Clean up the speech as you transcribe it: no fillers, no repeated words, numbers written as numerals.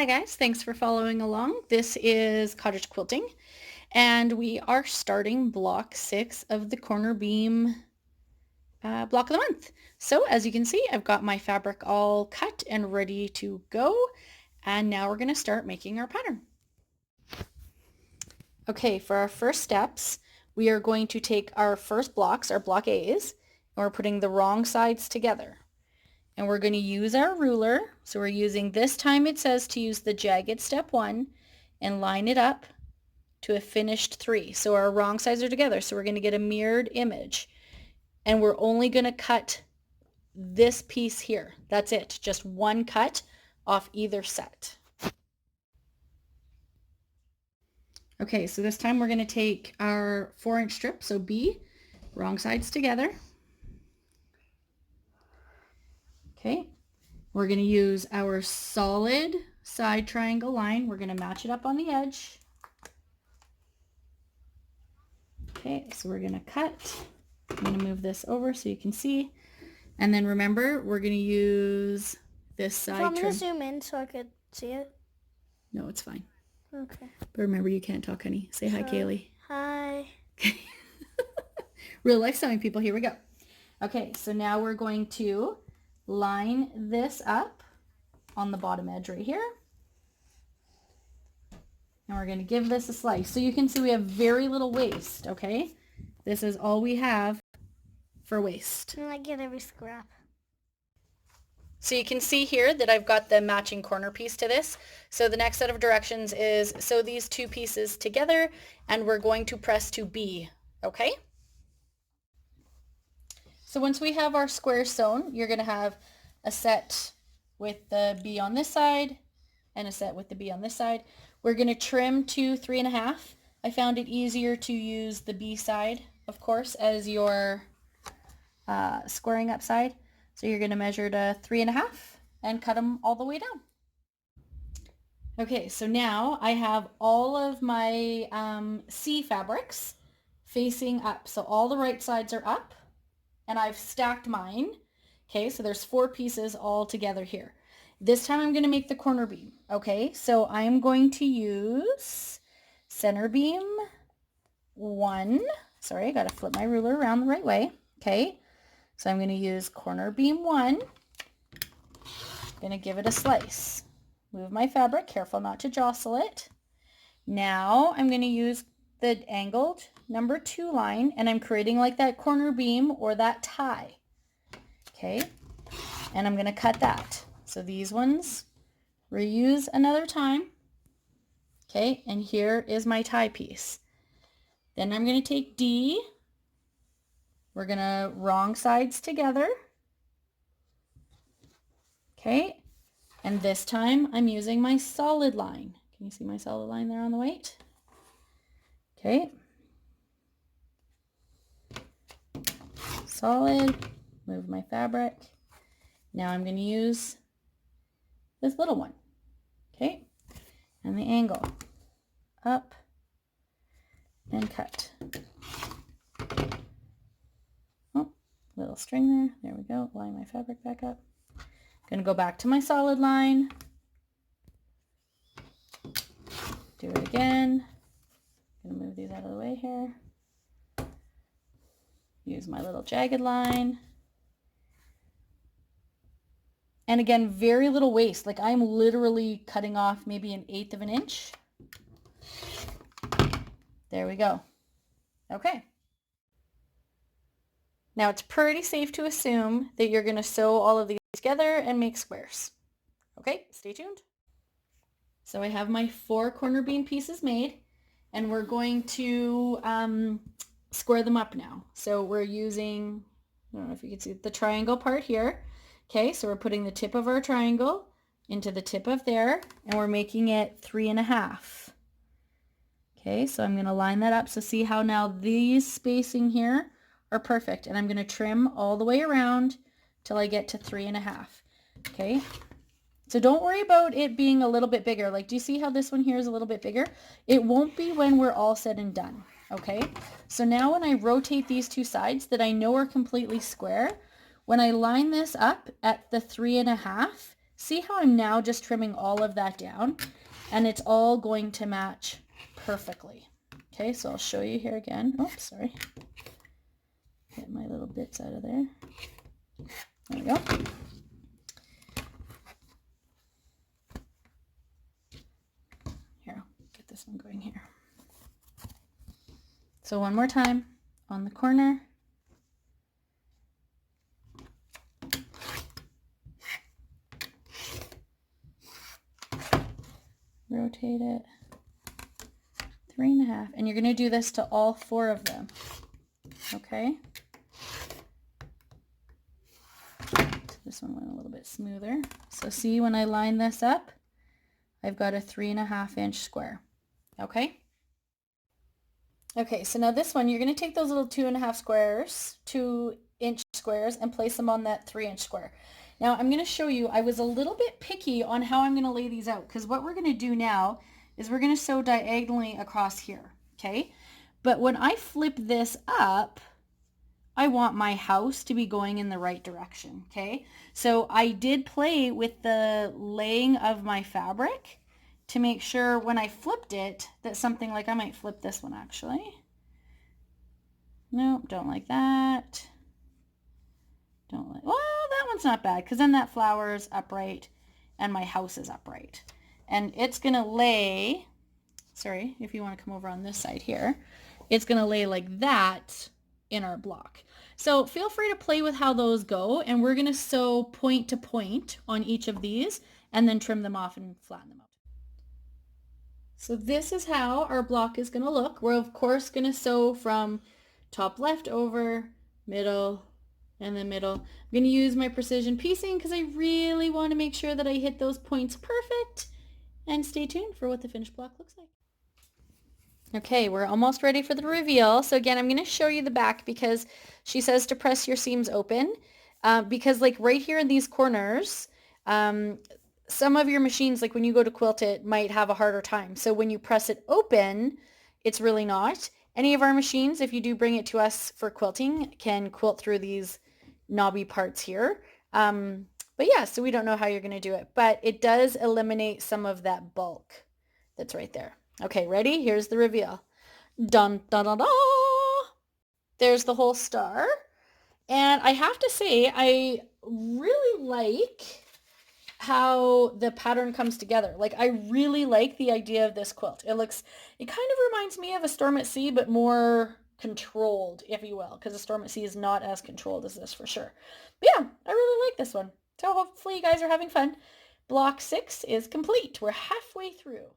Hi guys, thanks for following along. This is Cottage Quilting and we are starting block 6 of the corner beam block of the month. So as you can see, I've got my fabric all cut and ready to go, and now we're going to start making our pattern. Okay, for our first steps, we are going to take our first blocks, our block A's, and we're putting the wrong sides together. And we're going to use our ruler. So we're using, this time it says to use the jagged step 1 and line it up to a finished 3. So our wrong sides are together. So we're going to get a mirrored image. And we're only going to cut this piece here. That's it. Just one cut off either set. Okay, so this time we're going to take our 4-inch strip, so B, wrong sides together. Okay. We're going to use our solid side triangle line. We're going to match it up on the edge. Okay, so we're going to cut. I'm going to move this over so you can see. And then remember, we're going to use this side. Do you want me to zoom in so I could see it? No, it's fine. Okay. But remember, you can't talk, honey. Say hi, Kaylee. Hi. Okay. Real life sewing people, here we go. Okay, so now we're going to line this up on the bottom edge right here. And we're going to give this a slice. So you can see we have very little waste, okay? This is all we have for waste. And I get every scrap. So you can see here that I've got the matching corner piece to this. So the next set of directions is sew these two pieces together, and we're going to press to B, okay? So once we have our squares sewn, you're going to have a set with the B on this side and a set with the B on this side. We're going to trim to 3.5. I found it easier to use the B side, of course, as your squaring up side. So you're going to measure to 3.5 and cut them all the way down. Okay, so now I have all of my C fabrics facing up. So all the right sides are up. And I've stacked mine. Okay, so there's 4 pieces all together here. This time I'm going to make the corner beam. Okay, so I'm going to use center beam 1. Sorry, I got to flip my ruler around the right way. Okay, so I'm going to use corner beam 1. Going to give it a slice. Move my fabric, careful not to jostle it. Now I'm going to use the angled number 2 line, and I'm creating like that corner beam or that tie. Okay, and I'm going to cut that. So these ones reuse another time. Okay, and here is my tie piece. Then I'm going to take D. We're going to wrong sides together. Okay, and this time I'm using my solid line. Can you see my solid line there on the white? Okay. Solid, move my fabric. Now I'm going to use this little one, okay, and the angle up and cut. Oh, little string there. There we go. Line my fabric back up. Going to go back to my solid line. Do it again. Going to move these out of the way here. Use my little jagged line. And again, very little waste. Like I'm literally cutting off maybe 1/8 of an inch. There we go. Okay. Now it's pretty safe to assume that you're going to sew all of these together and make squares. Okay, stay tuned. So I have my 4 corner beam pieces made, and we're going to square them up now. So we're using, I don't know if you can see the triangle part here. Okay, so we're putting the tip of our triangle into the tip of there, and we're making it 3.5. Okay, so I'm going to line that up. So see how now these spacing here are perfect, and I'm going to trim all the way around till I get to 3.5. Okay, so don't worry about it being a little bit bigger. Like, do you see how this one here is a little bit bigger? It won't be when we're all said and done. Okay, so now when I rotate these 2 sides that I know are completely square, when I line this up at the 3.5, see how I'm now just trimming all of that down, and it's all going to match perfectly. Okay, so I'll show you here again. Oh, sorry. Get my little bits out of there. There we go. Here, I'll get this one going here. So one more time on the corner. Rotate it. 3.5, and you're going to do this to all 4 of them. Okay? So this one went a little bit smoother. So see, when I line this up, I've got a 3.5 inch square. Okay? Okay, so now this one, you're going to take those little 2 inch squares, and place them on that 3 inch square. Now I'm going to show you, I was a little bit picky on how I'm going to lay these out, because what we're going to do now is we're going to sew diagonally across here, okay? But when I flip this up, I want my house to be going in the right direction, okay? So I did play with the laying of my fabric to make sure when I flipped it that something like, I might flip this one actually. Nope, don't like that. Don't like, well, that one's not bad, because then that flower is upright and my house is upright. And it's going to lay, sorry, if you want to come over on this side here, it's going to lay like that in our block. So feel free to play with how those go, and we're going to sew point to point on each of these and then trim them off and flatten them out. So this is how our block is going to look. We're of course going to sew from top left over, middle, and then middle. I'm going to use my precision piecing because I really want to make sure that I hit those points perfect. And stay tuned for what the finished block looks like. Okay, we're almost ready for the reveal. So again, I'm going to show you the back because she says to press your seams open. Because like right here in these corners, some of your machines, like when you go to quilt it, might have a harder time. So when you press it open, it's really not. Any of our machines, if you do bring it to us for quilting, can quilt through these knobby parts here. But yeah, so we don't know how you're going to do it, but it does eliminate some of that bulk that's right there. Okay, ready? Here's the reveal. Dun, dun, dun, dun. There's the whole star. And I have to say, I really like how the pattern comes together. Like, I really like the idea of this quilt. It kind of reminds me of a Storm at Sea, but more controlled, if you will, because a Storm at Sea is not as controlled as this for sure. But yeah, I really like this one. So hopefully you guys are having fun. Block 6 is complete. We're halfway through.